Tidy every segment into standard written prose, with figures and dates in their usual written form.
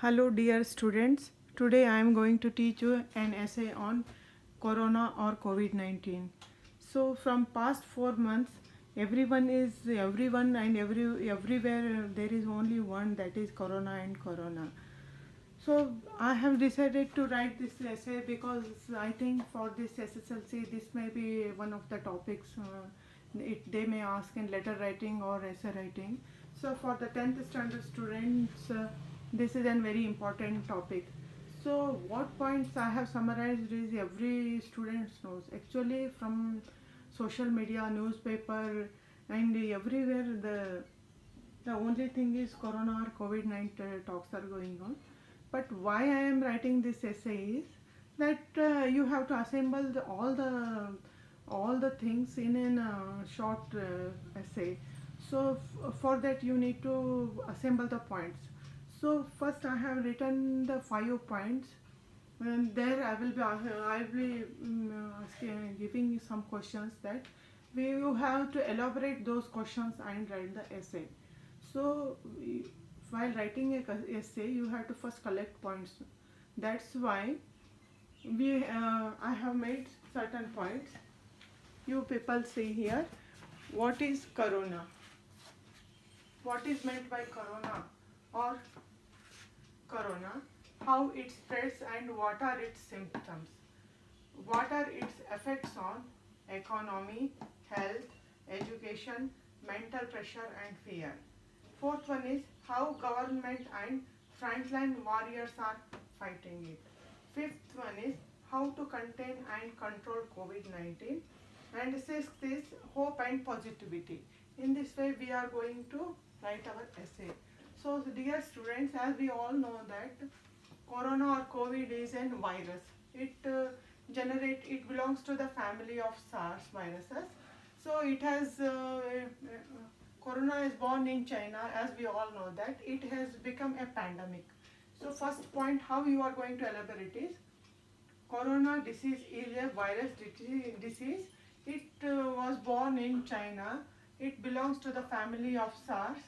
Hello, dear students. Today I am going to teach you an essay on Corona or COVID 19. So, from past 4 months, everyone and everywhere there is only one, that is Corona and Corona. So I have decided to write this essay because I think for this SSLC this may be one of the topics they may ask in letter writing or essay writing. So for the 10th standard students, this is a very important topic. So what points I have summarized is every student knows. Actually from social media, newspaper and everywhere the only thing is Corona or COVID-19 talks are going on. But why I am writing this essay is that you have to assemble all the things in a short essay. So for that you need to assemble the points. So first I have written the 5 points, and there I will be giving some questions that you have to elaborate those questions and write the essay. So while writing a essay, you have to first collect points. That's why I have made certain points. You people see here. What is corona? What is meant by corona or corona? How it spreads and what are its symptoms? What are its effects on economy, health, education, mental pressure and fear? Fourth one is how government and frontline warriors are fighting it. Fifth one is how to contain and control COVID-19. And sixth is hope and positivity. In this way we are going to write our essay. So dear students, as we all know that corona or COVID is a virus. It belongs to the family of SARS viruses. So it has corona is born in China, as we all know that it has become a pandemic. So first point how you are going to elaborate is corona disease is a virus disease. It was born in China. It belongs to the family of SARS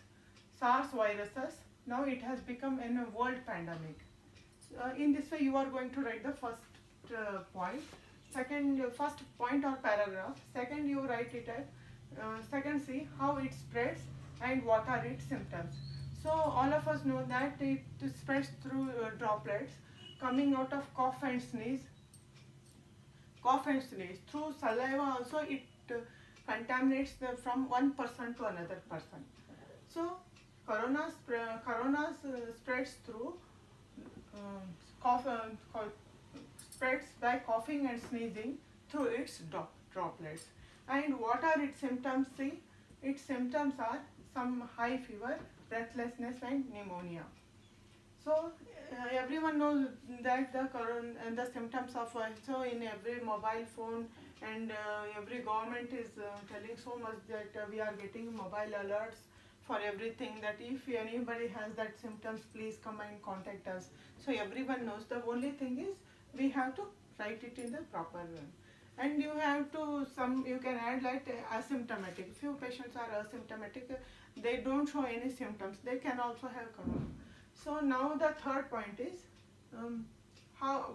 viruses. Now it has become a world pandemic. In this way you are going to write the first point. First point or paragraph. Second you write it as second, see how it spreads and what are its symptoms. So all of us know that it spreads through droplets coming out of cough and sneeze. Through saliva also it contaminates from one person to another person. So corona spreads through um, cough, spreads by coughing and sneezing through its droplets. And what are its symptoms? See, its symptoms are some high fever, breathlessness, and pneumonia. So everyone knows that the symptoms of so in every mobile phone and every government is telling so much that we are getting mobile alerts for everything, that if anybody has that symptoms, please come and contact us. So everyone knows. The only thing is we have to write it in the proper way. And you have to you can add like asymptomatic. Few patients are asymptomatic, they don't show any symptoms, they can also have corona. So now the third point is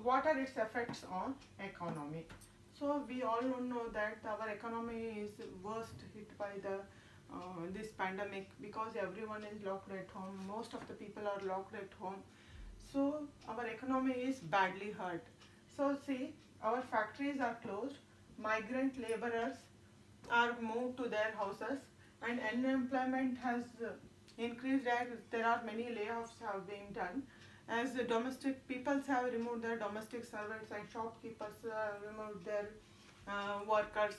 what are its effects on economy. So we all know that our economy is worst hit by this pandemic, because everyone is locked at home, most of the people are locked at home. So our economy is badly hurt. So see, our factories are closed, migrant laborers are moved to their houses, and unemployment has increased as there are many layoffs have been done, as the domestic peoples have removed their domestic servants and shopkeepers removed their workers.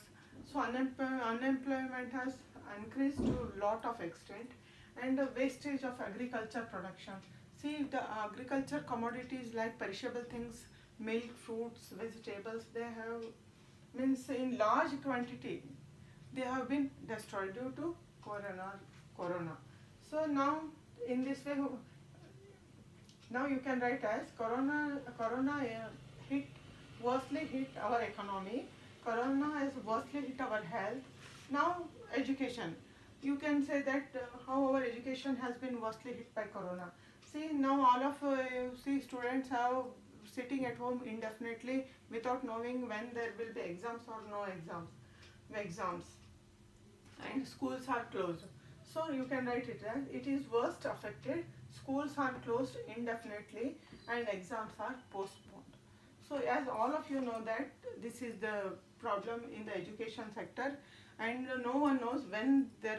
So unemployment has increased to lot of extent, and the wastage of agriculture production. See, the agriculture commodities like perishable things, milk, fruits, vegetables, they have means in large quantity they have been destroyed due to corona. So now in this way, now you can write as corona hit worstly hit our economy, corona has worstly hit our health. Now education, you can say that how our education has been worstly hit by corona. See, now all of see students are sitting at home indefinitely without knowing when there will be exams or no exams, and schools are closed. So you can write it as it is worst affected. Schools are closed indefinitely and exams are postponed. So as all of you know that this is the problem in the education sector, and no one knows when the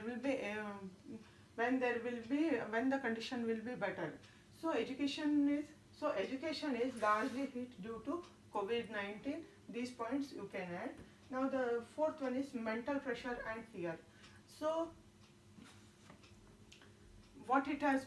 condition will be better. So education is largely hit due to COVID-19. These points you can add. Now the fourth one is mental pressure and fear. So what it has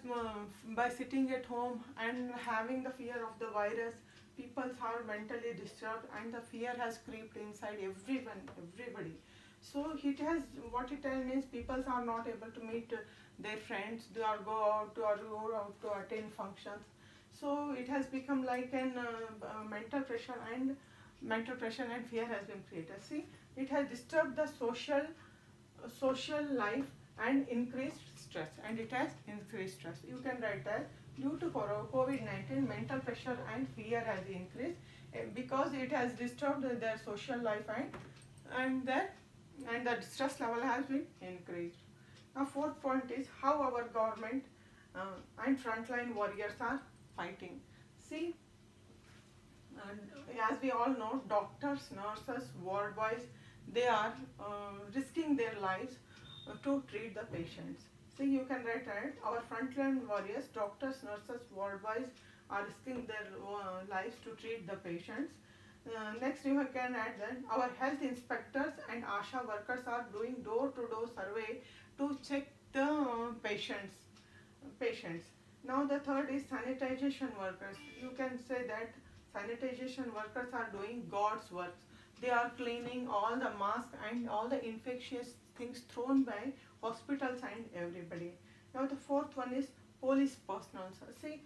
by sitting at home and having the fear of the virus, people are mentally disturbed and the fear has creeped inside everybody. So it has what it means, people are not able to meet their friends, they are go out to attend functions. So it has become like an mental pressure and fear has been created. See, it has disturbed the social life and increased stress, and it has increased stress. You can write that due to COVID-19, mental pressure and fear has increased because it has disturbed their social life and their and the stress level has been increased. Now fourth point is how our government and frontline warriors are fighting. See, and as we all know, doctors, nurses, ward boys, they are risking their lives to treat the patients. See, you can write it. Our frontline warriors, doctors, nurses, ward boys are risking their lives to treat the patients. Next, you can add that our health inspectors and ASHA workers are doing door-to-door survey to check the patients. Now the third is sanitization workers. You can say that sanitization workers are doing God's work. They are cleaning all the masks and all the infectious things thrown by hospitals and everybody. Now the fourth one is police personnel. See,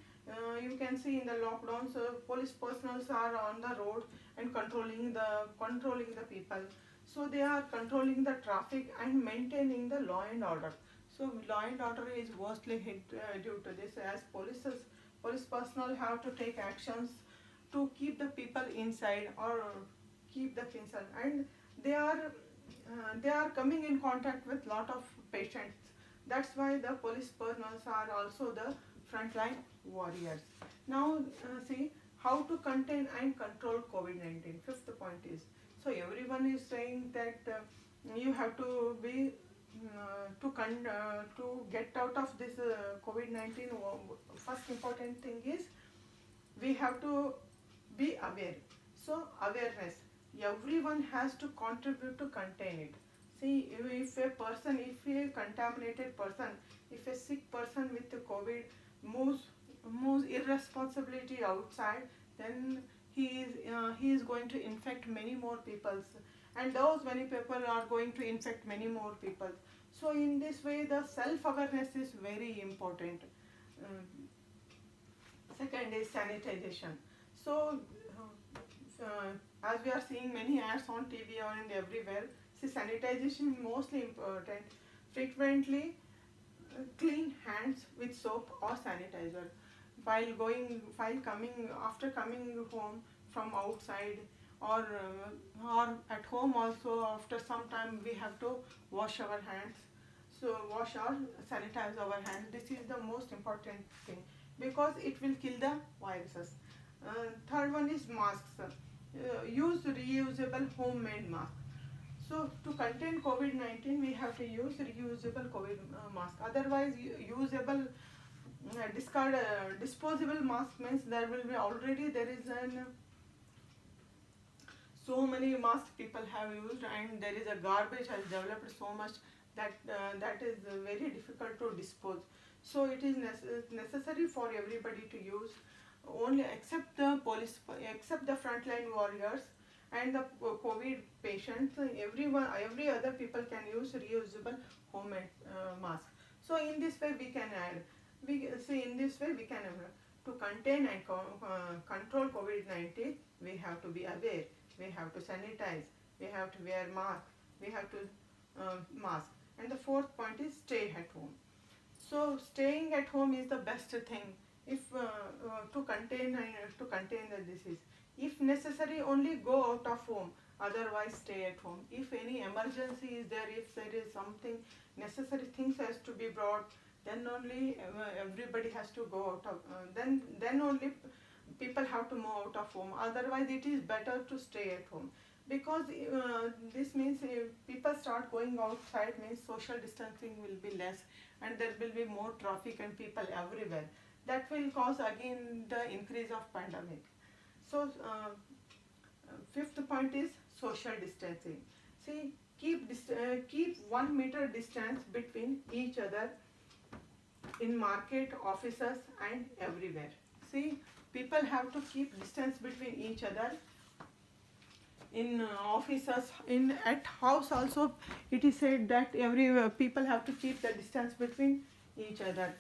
you can see in the lockdowns, police personnel are on the road and controlling the people. So they are controlling the traffic and maintaining the law and order. So law and order is mostly hit due to this, as police personnel have to take actions to keep the people inside or keep the concern, and they are coming in contact with lot of patients. That's why the police personnel are also the frontline warriors. Now see how to contain and control COVID-19. Fifth point is, so everyone is saying that you have to be to get out of this COVID-19. First important thing is we have to be aware. So awareness, everyone has to contribute to contain it. See, if a contaminated person, if a sick person with the COVID moves irresponsibility outside, then he is going to infect many more people, and those many people are going to infect many more people. So in this way, the self awareness is very important. Um, Second is sanitization. So, as we are seeing many ads on TV or in everywhere, see, sanitization is mostly important. Frequently clean hands with soap or sanitizer while coming after coming home from outside, or at home also. After some time, we have to wash our hands. So wash or sanitize our hands. This is the most important thing because it will kill the viruses. Third one is masks. Use reusable homemade mask. So to contain COVID-19, we have to use reusable COVID mask. Otherwise, disposable mask means there is an so many masks people have used, and there is a garbage has developed so much that is very difficult to dispose. So it is necessary for everybody to use only, except the frontline warriors and the COVID patients. Every other people can use reusable homemade mask. So in this way we can add. We see in this way we can to contain and control COVID-19. We have to be aware. We have to sanitize. We have to wear mask. We have to mask. And the fourth point is stay at home. So staying at home is the best thing if to contain the disease. If necessary, only go out of home. Otherwise, stay at home. If any emergency is there, if there is something necessary things has to be brought, then only everybody has to go out of. Then only people have to move out of home. Otherwise, it is better to stay at home, because this means people start going outside, means social distancing will be less, and there will be more traffic and people everywhere. That will cause again the increase of pandemic. So fifth point is social distancing. See, keep 1 meter distance between each other in market, offices, and everywhere. See, people have to keep distance between each other in offices, in at house also. It is said that every people have to keep the distance between each other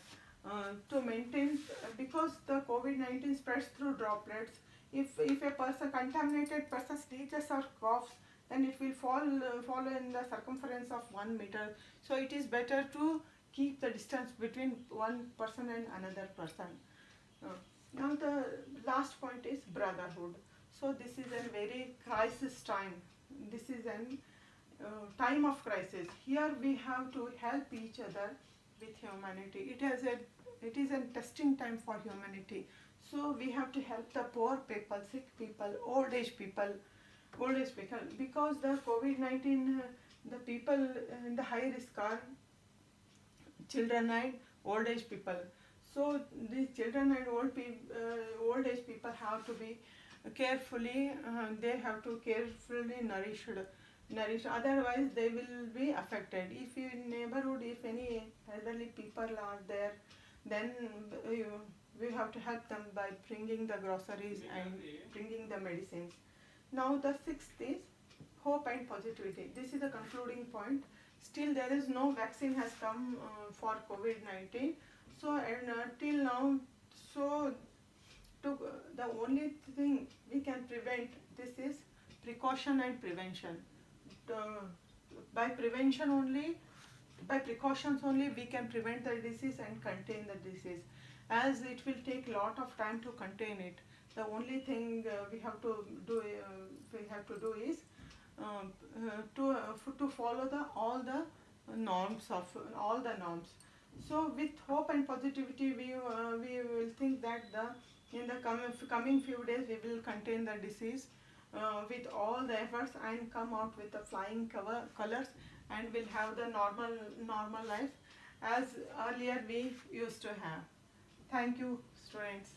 to maintain, because the COVID-19 spreads through droplets. If a person, contaminated person, sneezes or coughs, then it will follow in the circumference of 1 meter. So it is better to keep the distance between one person and another person. uh, Now the last point is brotherhood. So this is a very crisis time. This is an time of crisis. Here we have to help each other with humanity. It is a testing time for humanity. So we have to help the poor people, sick people, old age people, because the COVID-19, the people in the high risk are children and old age people. So these children and old age people have to be carefully, they have to carefully nourished, otherwise they will be affected. If in neighborhood, if any elderly people are there, then we have to help them by bringing the groceries and bringing the medicines. Now the sixth is hope and positivity. This is the concluding point. Still there is no vaccine has come for COVID-19. So and till now, so the only thing we can prevent this is precaution and prevention. Uh, by prevention only, by precautions only, we can prevent the disease and contain the disease. As it will take lot of time to contain it, the only thing we have to do is to follow the all the norms. So with hope and positivity, we will think that in the coming few days we will contain the disease with all the efforts and come out with the flying colors, and will have the normal life as earlier we used to have. Thank you, students.